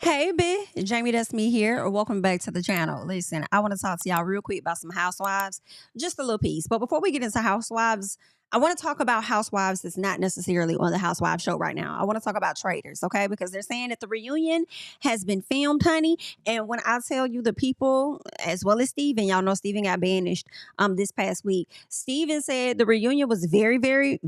Hey, JamiThatsMe here, or welcome back to the channel. Listen, I want to talk to y'all real quick about some housewives, just a little piece. But before we get into housewives, I want to talk about housewives that's not necessarily on the housewives show right now. I want to talk about Traitors, okay? Because they're saying that the reunion has been filmed, honey. And when I tell you the people, as well as Steven, y'all know Steven got banished this past week. Steven said the reunion was very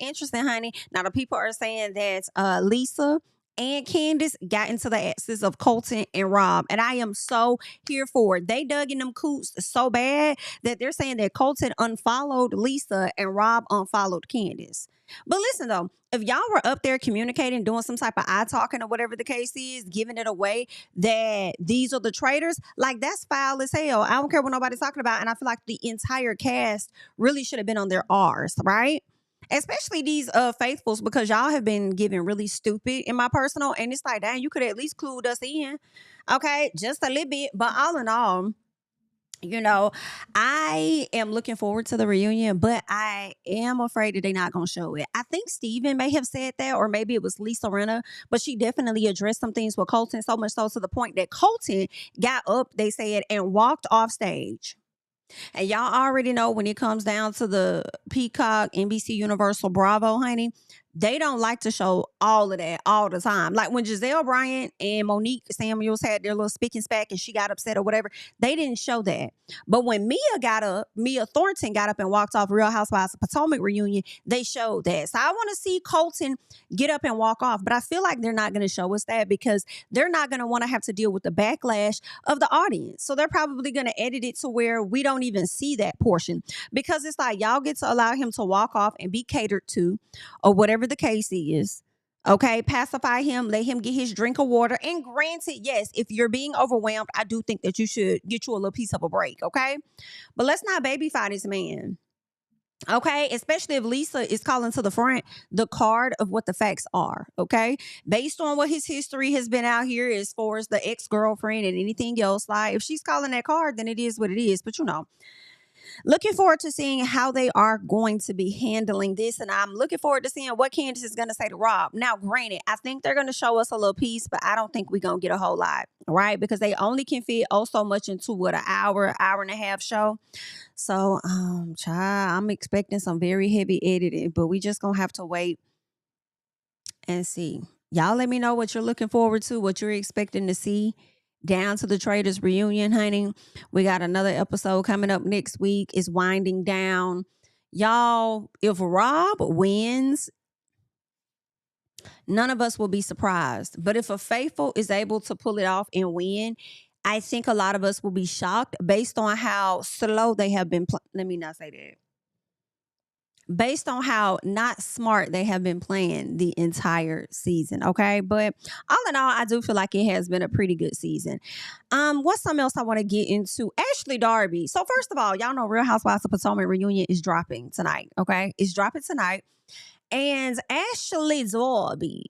interesting, honey. Now the people are saying that Lisa and Candace got into the axis of Colton and Rob. And I am so here for it. They dug in them coots so bad that they're saying that Colton unfollowed Lisa and Rob unfollowed Candace. But listen though, if y'all were up there communicating, doing some type of eye talking or whatever the case is, giving it away that these are the traitors, like that's foul as hell. I don't care what nobody's talking about. And I feel like the entire cast really should have been on their R's, right? Especially these faithfuls, because y'all have been giving really stupid in my personal, and it's like, dang, you could at least clued us in, okay, just a little bit. But all in all, you know, I am looking forward to the reunion, but I am afraid that they're not going to show it. I think Steven may have said that, or maybe it was Lisa Rinna, but she definitely addressed some things with Colton, so much so to the point that Colton got up, they said, and walked off stage. And y'all already know when it comes down to the Peacock, NBC Universal, Bravo, honey, they don't like to show all of that all the time. Like when Giselle Bryant and Monique Samuels had their little speak and spat and she got upset or whatever, they didn't show that. But when Mia Thornton got up and walked off Real Housewives of Potomac reunion, they showed that. So I want to see Colton get up and walk off. But I feel like they're not going to show us that because they're not going to want to have to deal with the backlash of the audience. So they're probably going to edit it to where we don't even see that portion, because it's like y'all get to allow him to walk off and be catered to or whatever the case is. Okay, pacify him, let him get his drink of water. And granted, yes, if you're being overwhelmed, I do think that you should get you a little piece of a break, okay? But let's not babyfy this man. Okay, especially if Lisa is calling to the front the card of what the facts are. Okay, based on what his history has been out here as far as the ex-girlfriend and anything else, like if she's calling that card, then it is what it is. But looking forward to seeing how they are going to be handling this. And I'm looking forward to seeing what Candace is going to say to Rob. Now, granted, I think they're going to show us a little piece, but I don't think we're going to get a whole lot, right? Because they only can fit oh so much into what, an hour and a half show. So, child, I'm expecting some very heavy editing, but we just going to have to wait and see. Y'all let me know what you're looking forward to, what you're expecting to see down to the Traitors reunion, honey. We got another episode coming up next week. It's winding down. Y'all, if Rob wins, none of us will be surprised. But if a faithful is able to pull it off and win, I think a lot of us will be shocked based on how slow they have been. Let me not say that. Based on how not smart they have been playing the entire season, okay? But all in all, I do feel like it has been a pretty good season. What's something else I want to get into? Ashley Darby. So first of all, y'all know Real Housewives of Potomac reunion is dropping tonight, okay? It's dropping tonight. And Ashley Darby,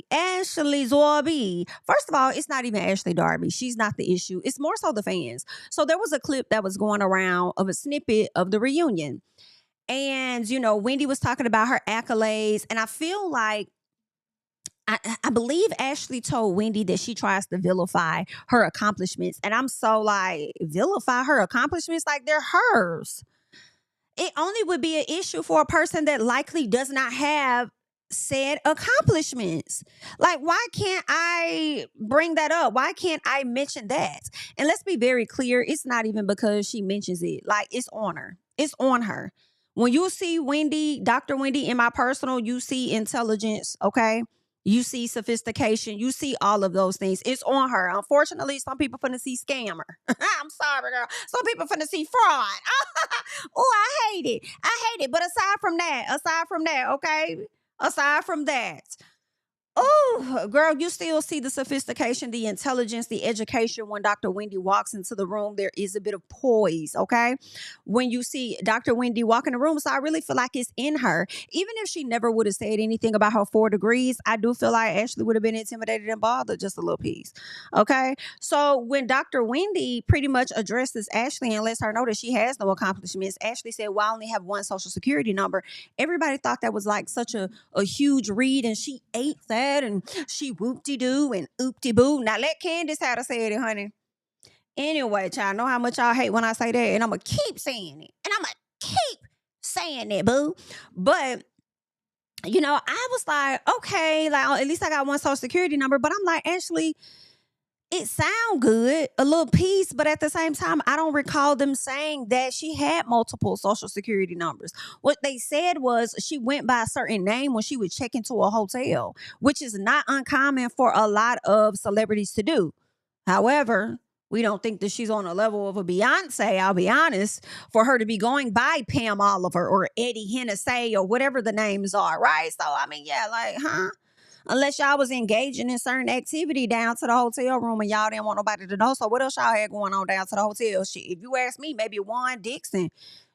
first of all, it's not even Ashley Darby. She's not the issue. It's more so the fans. So there was a clip that was going around of a snippet of the reunion. And, Wendy was talking about her accolades. And I feel like, I believe Ashley told Wendy that she tries to vilify her accomplishments. And I'm so like, vilify her accomplishments? Like they're hers. It only would be an issue for a person that likely does not have said accomplishments. Like, why can't I bring that up? Why can't I mention that? And let's be very clear, it's not even because she mentions it. Like, it's on her. It's on her. When you see Wendy, Dr. Wendy in my personal, you see intelligence, okay? You see sophistication. You see all of those things. It's on her. Unfortunately, some people finna see scammer. I'm sorry, girl. Some people finna see fraud. Oh, I hate it. I hate it. But aside from that, okay? Aside from that, oh, girl, you still see the sophistication, the intelligence, the education. When Dr. Wendy walks into the room, there is a bit of poise, okay? When you see Dr. Wendy walk in the room, so I really feel like it's in her. Even if she never would have said anything about her 4 degrees, I do feel like Ashley would have been intimidated and bothered just a little piece, okay? So when Dr. Wendy pretty much addresses Ashley and lets her know that she has no accomplishments, Ashley said, well, I only have 1 social security number. Everybody thought that was like such a huge read, and she ate that bad and she whoop-de-doo and oop-de-boo. Now let Candace how to say it, honey. Anyway, y'all know how much y'all hate when I say that, and I'm going to keep saying it. And I'm going to keep saying it, boo. But, you know, I was like, okay, like at least I got one social security number. But I'm like, Ashley, it sound good, a little piece, but at the same time, I don't recall them saying that she had multiple social security numbers. What they said was she went by a certain name when she would check into a hotel, which is not uncommon for a lot of celebrities to do. However, we don't think that she's on a level of a Beyonce, I'll be honest, for her to be going by Pam Oliver or Eddie Hennessy or whatever the names are, right? So, I mean, yeah, like, huh? Unless y'all was engaging in certain activity down to the hotel room and y'all didn't want nobody to know. So what else y'all had going on down to the hotel? If you ask me, maybe Juan Dixon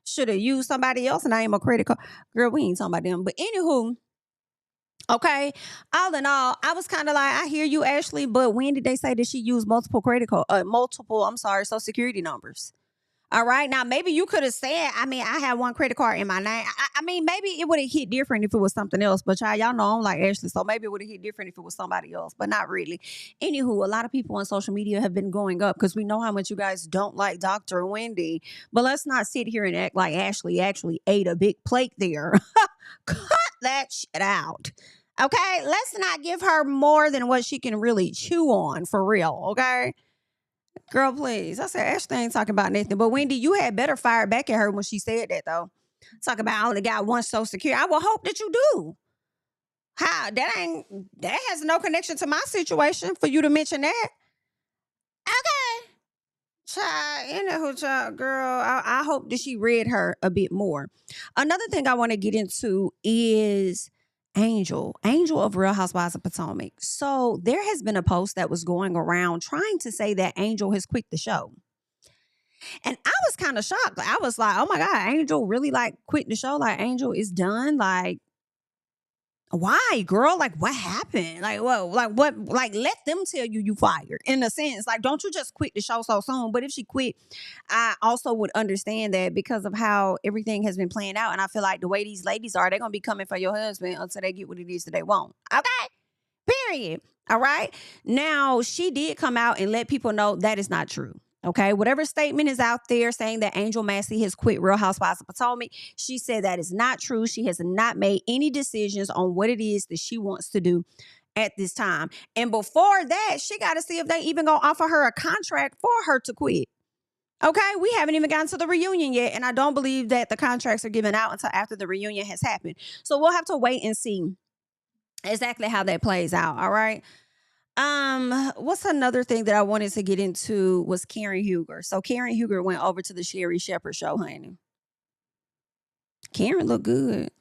should have used somebody else's name or credit card. Girl, we ain't talking about them. But anywho, okay, all in all, I was kind of like, I hear you, Ashley, but when did they say that she used multiple social security numbers? All right. Now, maybe you could have said, I mean, I have one credit card in my name. I mean, maybe it would have hit different if it was something else. But y'all know I'm like Ashley, so maybe it would have hit different if it was somebody else, but not really. Anywho, a lot of people on social media have been going up because we know how much you guys don't like Dr. Wendy. But let's not sit here and act like Ashley actually ate a big plate there. Cut that shit out. Okay? Let's not give her more than what she can really chew on for real. Okay? Girl, please. I said, Ashley ain't talking about nothing. But Wendy, you had better fire back at her when she said that, though. Talk about I only got one social security. I will hope that you do. How? That has no connection to my situation for you to mention that. Okay. Child, girl, I hope that she read her a bit more. Another thing I want to get into is Angel of Real Housewives of Potomac. So there has been a post that was going around trying to say that Angel has quit the show. And I was kind of shocked. I was like, oh my God, Angel really like quit the show? Like Angel is done? Like, why, girl? Like, what happened? Like, whoa, like what? Like, let them tell you fired. In a sense, like, don't you just quit the show so soon? But if she quit, I also would understand that because of how everything has been playing out. And I feel like the way these ladies are, they're gonna be coming for your husband until they get what it is that they want. Okay, period. All right. Now she did come out and let people know that is not true. Okay, whatever statement is out there saying that Angel Massie has quit Real Housewives of Potomac, she said that is not true. She has not made any decisions on what it is that she wants to do at this time. And before that, she got to see if they even gonna offer her a contract for her to quit. Okay, we haven't even gotten to the reunion yet, and I don't believe that the contracts are given out until after the reunion has happened. So we'll have to wait and see exactly how that plays out. All right. What's another thing that I wanted to get into was Karen Huger. So Karen Huger went over to the Sherri Shepherd show, honey. Karen looked good.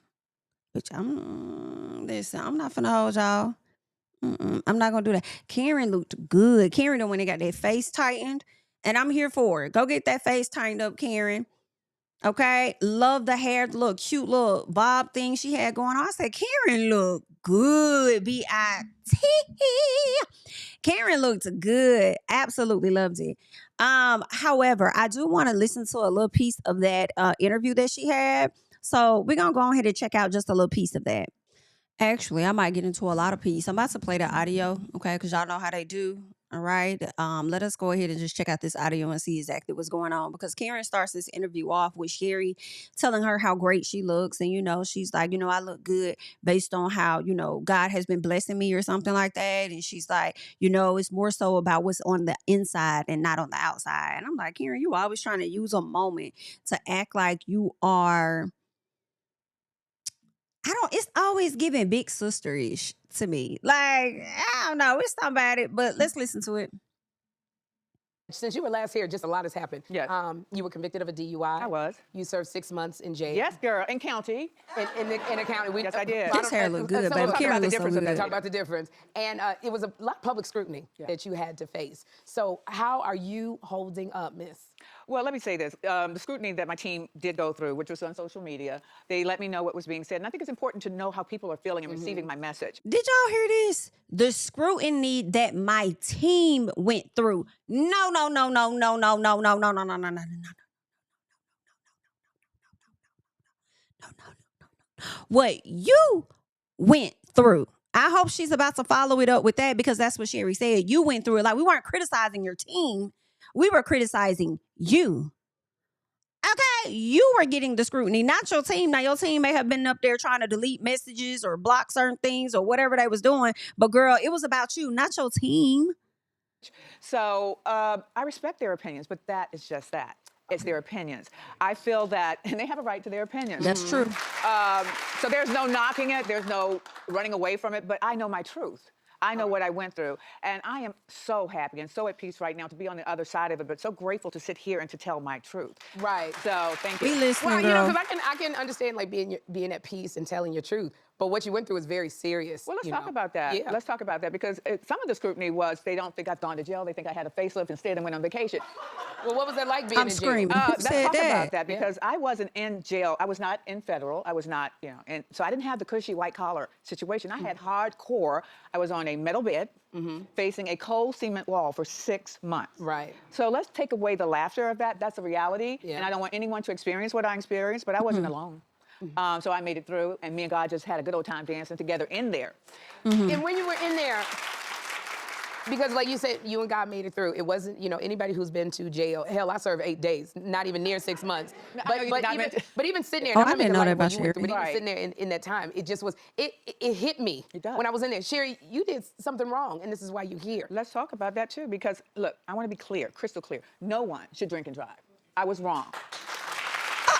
But listen, I'm not finna hold y'all. I'm not gonna do that. Karen looked good. Karen, when they got that face tightened, and I'm here for it. Go get that face tightened up, Karen. Okay, love the hair, the little cute little bob thing she had going on. I said, Karen looked good. B-I-T. Karen looked good. Absolutely loved it. However, I do want to listen to a little piece of that interview that she had. So we're gonna go ahead and check out just a little piece of that. Actually, I might get into a lot of piece. I'm about to play the audio, okay, because y'all know how they do. All right. Let us go ahead and just check out this audio and see exactly what's going on. Because Karen starts this interview off with Sherri telling her how great she looks. And, she's like, I look good based on how, God has been blessing me or something like that. And she's like, it's more so about what's on the inside and not on the outside. And I'm like, Karen, you always trying to use a moment to act like you are. It's always giving big sister-ish to me. Like, I don't know. It's not about it, but let's listen to it. Since you were last here, just a lot has happened. Yes. You were convicted of a DUI. I was. You served 6 months in jail. Yes, girl, in county. In a county. Yes, I did. His hair look good, baby. Karen looks so good. Talk about the difference. And it was a lot of public scrutiny that you had to face. So how are you holding up, miss? Well, let me say this. The scrutiny that my team did go through, which was on social media, they let me know what was being said. And I think it's important to know how people are feeling and receiving my message. Did y'all hear this? The scrutiny that my team went through. No. What you went through. I hope she's about to follow it up with that, because that's what Sherri said. You went through it. Like, we weren't criticizing your team. We were criticizing you. Okay, you were getting the scrutiny, not your team. Now, your team may have been up there trying to delete messages or block certain things or whatever they was doing. But girl, it was about you, not your team. So I respect their opinions, but that is just that. It's their opinions. I feel that, and they have a right to their opinions. That's true. So there's no knocking it. There's no running away from it. But I know my truth. I know what I went through. And I am so happy and so at peace right now to be on the other side of it, but so grateful to sit here and to tell my truth. Right. So thank you. We listening, Well, girl. because I can understand like being at peace and telling your truth. But what you went through is very serious. Well, let's talk about that. Yeah. Let's talk about that, because some of the scrutiny was they don't think I've gone to jail. They think I had a facelift instead and went on vacation. Well, what was it like being I'm in jail? screaming. Who Let's said talk that? about that, because I wasn't in jail. I was not in federal. I was not, and so I didn't have the cushy white collar situation. I had hardcore. I was on a metal bed facing a cold cement wall for 6 months. Right. So let's take away the laughter of that. That's a reality. Yeah. And I don't want anyone to experience what I experienced, but I wasn't alone. So I made it through, and me and God just had a good old time dancing together in there. And when you were in there, because like you said, you and God made it through. It wasn't, anybody who's been to jail, hell, I served 8 days, not even near 6 months. But even sitting there, Oh, not I didn't making know light that of what about you went Sherri. through, but even Right. sitting there in that time, it just was, it hit me when I was in there. Sherri, you did something wrong, and this is why you're here. Let's talk about that too, because look, I want to be clear, crystal clear. No one should drink and drive. I was wrong.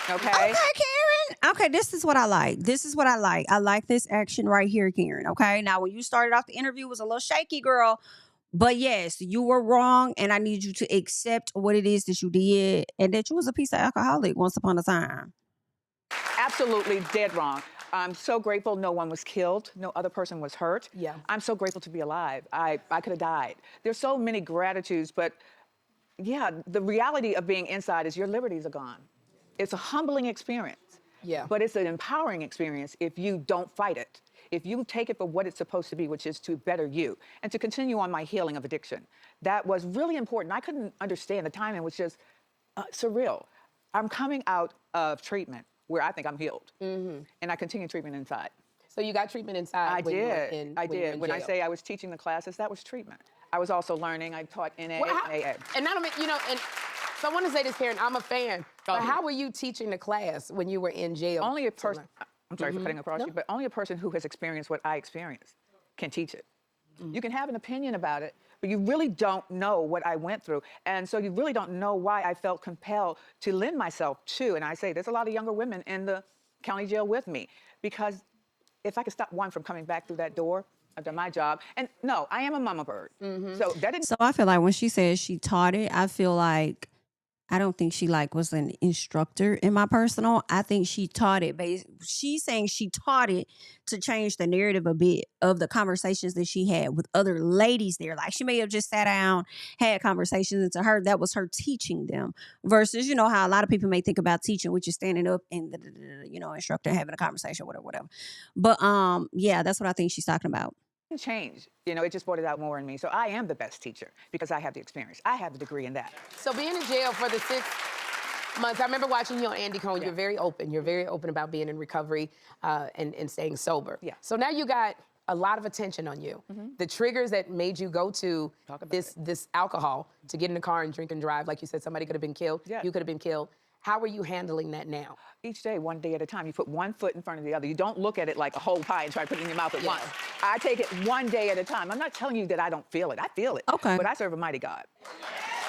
Okay? Okay, Karen. Okay, this is what I like. This is what I like. I like this action right here, Karen. Okay. Now, when you started off the interview, it was a little shaky, girl. But yes, you were wrong, and I need you to accept what it is that you did, and that you was a piece of alcoholic once upon a time. Absolutely dead wrong. I'm so grateful no one was killed. No other person was hurt. Yeah. I'm so grateful to be alive. I could have died. There's so many gratitudes, but yeah, the reality of being inside is your liberties are gone. It's a humbling experience. Yeah. But it's an empowering experience if you don't fight it. If you take it for what it's supposed to be, which is to better you and to continue on my healing of addiction. That was really important. I couldn't understand. The timing was just surreal. I'm coming out of treatment where I think I'm healed. And I continue treatment inside. So you got treatment inside. I when you were did. in- I when you were did. in When I jail. say I was teaching the classes, that was treatment. I was also learning. I taught NA, Well, how- AA. and not only, and so I want to say this, Karen, I'm a fan. But yeah. how were you teaching the class when you were in jail? Only a to person, learn? I'm sorry for cutting across you, but only a person who has experienced what I experienced can teach it. You can have an opinion about it, but you really don't know what I went through. And so you really don't know why I felt compelled to lend myself to, and I say there's a lot of younger women in the county jail with me, because if I could stop one from coming back through that door, I've done my job. And no, I am a mama bird. So that didn't So I feel like when she says she taught it, I feel like I don't think she was an instructor in my personal. I think she taught it. She's saying she taught it to change the narrative a bit of the conversations that she had with other ladies there. Like, she may have just sat down, had conversations, and to her, that was her teaching them. Versus, how a lot of people may think about teaching, which is standing up and, instructor having a conversation, whatever. But yeah, that's what I think she's talking about. change. It just brought it out more in me. So I am the best teacher because I have the experience. I have the degree in that. So being in jail for the 6 months, I remember watching you on Andy Cohen. Yeah. You're very open. You're very open about being in recovery and staying sober. Yeah. So now you got a lot of attention on you. The triggers that made you go to this alcohol to get in the car and drink and drive, like you said, somebody could have been killed. Yeah. You could have been killed. How are you handling that now? Each day, one day at a time. You put one foot in front of the other. You don't look at it like a whole pie and try to put it in your mouth at once. I take it one day at a time. I'm not telling you that I don't feel it. I feel it. Okay. But I serve a mighty God.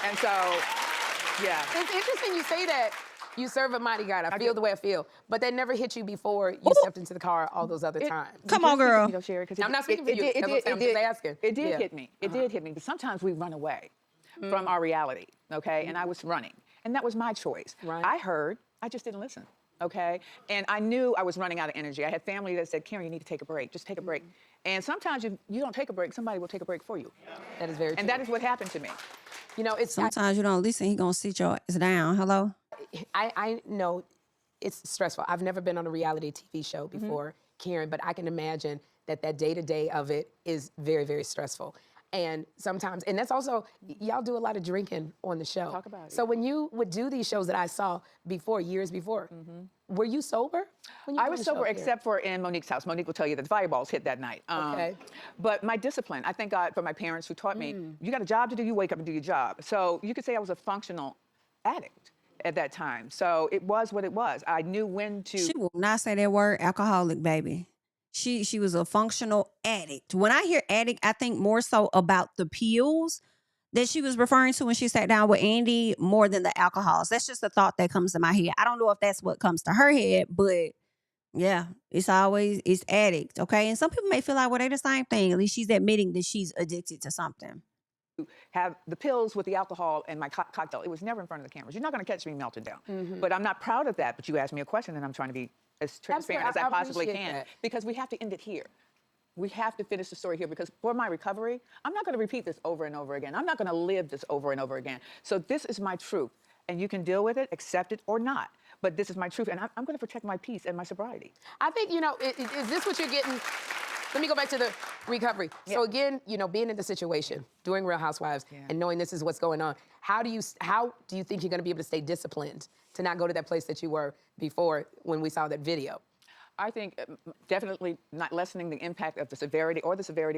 And so, yeah. It's interesting you say that. You serve a mighty God. I feel do. the way I feel. But that never hit you before you stepped into the car all those other times. Come on, girl. Sherri, 'cause I'm not speaking for you. That's what I'm just asking. It did Yeah. hit me. It did hit me. But sometimes we run away from our reality, okay? And I was running. And that was my choice. Right. I heard. I just didn't listen, okay? And I knew I was running out of energy. I had family that said, Karen, you need to take a break. Just take a break. And sometimes if you don't take a break, somebody will take a break for you. That is very true. And that is what happened to me. It's Sometimes you don't listen, he gonna sit your ass down. Hello? I know it's stressful. I've never been on a reality TV show before, Karen, but I can imagine that day-to-day of it is very, very stressful. And sometimes, and that's also, y'all do a lot of drinking on the show. Talk about it. So when you would do these shows that I saw before, years before, were you sober? When you I did was the show sober here? except for in Monique's house. Monique will tell you that the fireballs hit that night. Okay. But my discipline, I thank God for my parents who taught me, you got a job to do, you wake up and do your job. So you could say I was a functional addict at that time. So it was what it was. I knew when to... She will not say that word, alcoholic, baby. She was a functional addict. When I hear addict, I think more so about the pills that she was referring to when she sat down with Andy more than the alcohols. That's just a thought that comes to my head. I don't know if that's what comes to her head, but yeah, it's addict, okay? And some people may feel like, well, they're the same thing. At least she's admitting that she's addicted to something. have the pills with the alcohol and my cocktail. It was never in front of the cameras. You're not going to catch me melted down. But I'm not proud of that. But you asked me a question, and I'm trying to be as transparent as I possibly can. Because we have to end it here. We have to finish the story here, because for my recovery, I'm not going to repeat this over and over again. I'm not going to live this over and over again. So this is my truth. And you can deal with it, accept it, or not. But this is my truth, and I'm going to protect my peace and my sobriety. I think, you know, is this what you're getting? Let me go back to the recovery. Yeah. So again, you know, being in the situation, doing Real Housewives, and knowing this is what's going on, how do you think you're going to be able to stay disciplined to not go to that place that you were before when we saw that video? I think definitely not lessening the impact of the severity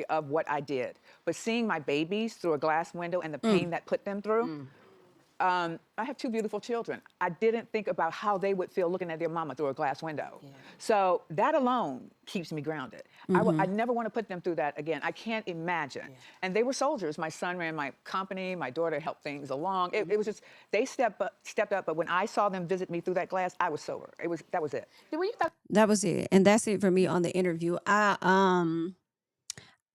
of what I did, but seeing my babies through a glass window and the pain that put them through. I have 2 beautiful children. I didn't think about how they would feel looking at their mama through a glass window. Yeah. So that alone keeps me grounded. I never want to put them through that again. I can't imagine. Yeah. And they were soldiers. My son ran my company. My daughter helped things along. It was just, they stepped up. But when I saw them visit me through that glass, I was sober. That was it. That was it. And that's it for me on the interview.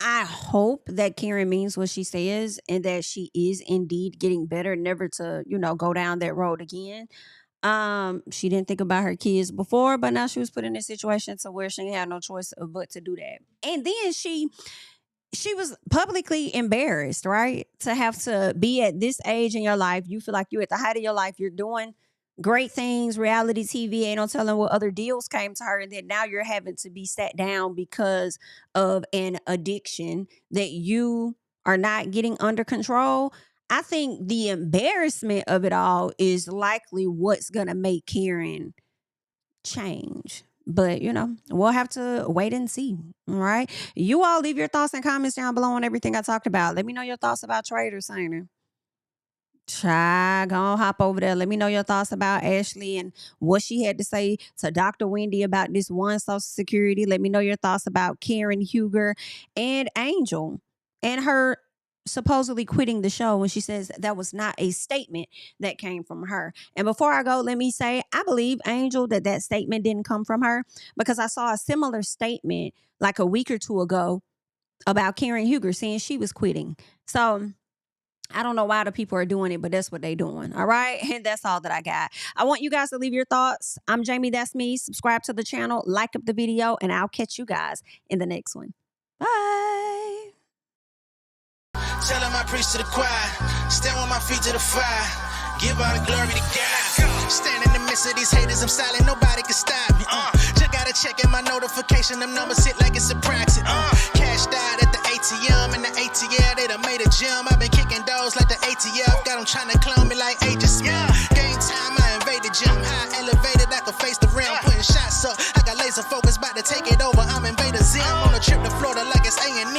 I hope that Karen means what she says and that she is indeed getting better, never to, you know, go down that road again. She didn't think about her kids before, but now she was put in a situation to where she had no choice but to do that. And then she was publicly embarrassed, right? To have to be at this age in your life. You feel like you're at the height of your life. You're doing great things, reality TV, ain't no telling what other deals came to her. And then now you're having to be sat down because of an addiction that you are not getting under control. I think the embarrassment of it all is likely what's going to make Karen change. But, you know, we'll have to wait and see. All right. You all leave your thoughts and comments down below on everything I talked about. Let me know your thoughts about Traitors, ain't Try, go on, hop over there. Let me know your thoughts about Ashley and what she had to say to Dr. Wendy about this one Social Security. Let me know your thoughts about Karen Huger and Angel and her supposedly quitting the show when she says that was not a statement that came from her. And before I go, let me say, I believe, Angel, that statement didn't come from her, because I saw a similar statement like a week or 2 ago about Karen Huger saying she was quitting. So I don't know why the people are doing it, but that's what they're doing. All right. And that's all that I got. I want you guys to leave your thoughts. I'm Jami, that's me. Subscribe to the channel, like up the video, and I'll catch you guys in the next one. Bye. Tell him I preach to the choir. Stand with my feet to the fire. Give all the glory to God. Stand in the midst of these haters. I'm silent. Nobody can stop me. Just gotta check in my notification. Them numbers hit like it's a praxis. Cash died at the ATM. And the ATL, they done made a gym. I've been kicking doors like the ATF. Got them trying to clone me like ages. Game time, I invaded gym. High elevated, I could face the rim. Putting shots up. I got laser focus, about to take it over. I'm Invader Zim. On a trip to Florida like it's A&M.